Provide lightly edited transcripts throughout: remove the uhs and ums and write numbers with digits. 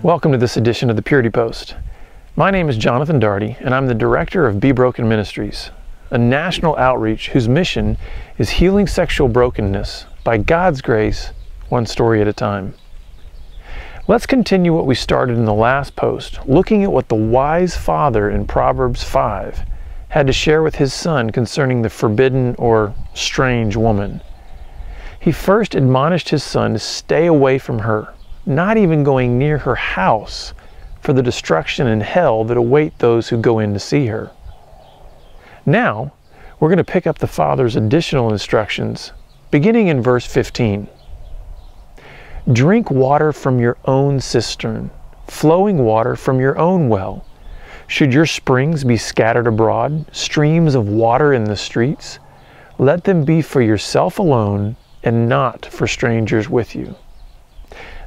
Welcome to this edition of the Purity Post. My name is Jonathan Daugherty, and I'm the director of Be Broken Ministries, a national outreach whose mission is healing sexual brokenness by God's grace, one story at a time. Let's continue what we started in the last post, looking at what the wise father in Proverbs 5 had to share with his son concerning the forbidden or strange woman. He first admonished his son to stay away from her, not even going near her house, for the destruction and hell that await those who go in to see her. Now, we're going to pick up the father's additional instructions, beginning in verse 15. Drink water from your own cistern, flowing water from your own well. Should your springs be scattered abroad, streams of water in the streets, let them be for yourself alone and not for strangers with you.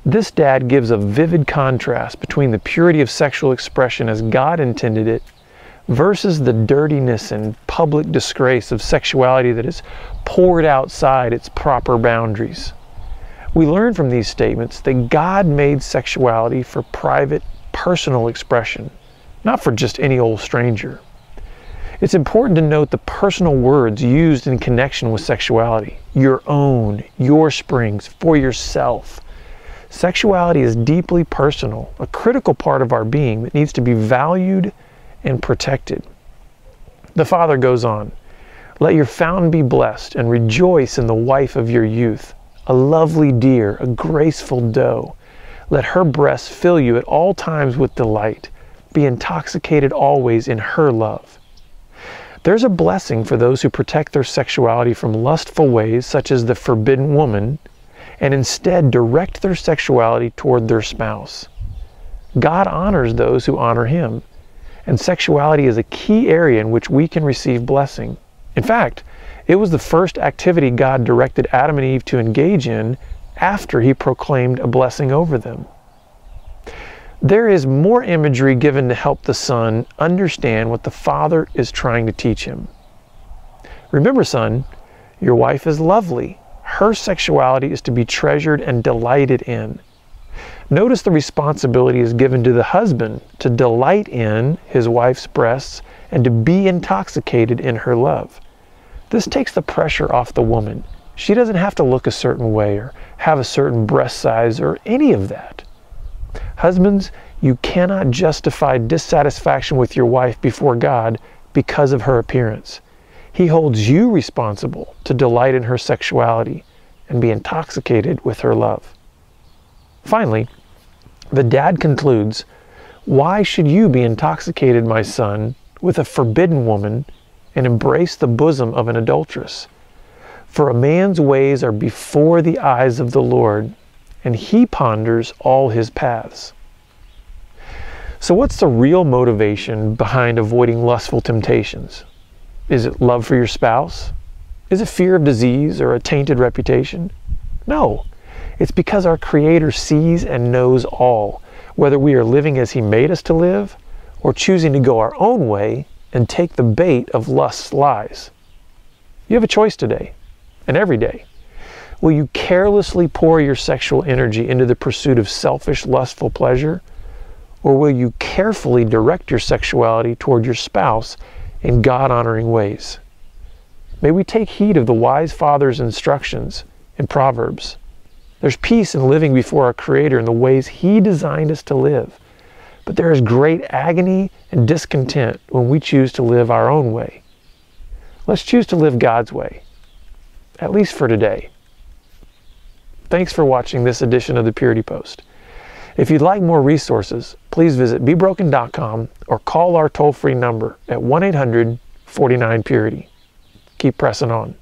This dad gives a vivid contrast between the purity of sexual expression as God intended it versus the dirtiness and public disgrace of sexuality that is poured outside its proper boundaries. We learn from these statements that God made sexuality for private, personal expression, not for just any old stranger. It's important to note the personal words used in connection with sexuality. Your own, your springs, for yourself. Sexuality is deeply personal, a critical part of our being that needs to be valued and protected. The father goes on, let your fountain be blessed and rejoice in the wife of your youth, a lovely deer, a graceful doe. Let her breasts fill you at all times with delight. Be intoxicated always in her love. There's a blessing for those who protect their sexuality from lustful ways such as the forbidden woman, and instead direct their sexuality toward their spouse. God honors those who honor Him, and sexuality is a key area in which we can receive blessing. In fact, it was the first activity God directed Adam and Eve to engage in after He proclaimed a blessing over them. There is more imagery given to help the son understand what the father is trying to teach him. Remember, son, your wife is lovely. Her sexuality is to be treasured and delighted in. Notice the responsibility is given to the husband to delight in his wife's breasts and to be intoxicated in her love. This takes the pressure off the woman. She doesn't have to look a certain way or have a certain breast size or any of that. Husbands, you cannot justify dissatisfaction with your wife before God because of her appearance. He holds you responsible to delight in her sexuality and be intoxicated with her love. Finally, the dad concludes, why should you be intoxicated, my son, with a forbidden woman and embrace the bosom of an adulteress? For a man's ways are before the eyes of the Lord, and He ponders all his paths. So what's the real motivation behind avoiding lustful temptations? Is it love for your spouse? Is it fear of disease or a tainted reputation? No, it's because our Creator sees and knows all, whether we are living as He made us to live or choosing to go our own way and take the bait of lust's lies. You have a choice today and every day. Will you carelessly pour your sexual energy into the pursuit of selfish, lustful pleasure? Or will you carefully direct your sexuality toward your spouse in God-honoring ways? May we take heed of the wise father's instructions in Proverbs. There's peace in living before our Creator in the ways He designed us to live. But there is great agony and discontent when we choose to live our own way. Let's choose to live God's way, at least for today. Thanks for watching this edition of the Purity Post. If you'd like more resources, please visit BeBroken.com or call our toll-free number at 1-800-49-PURITY. Keep pressing on.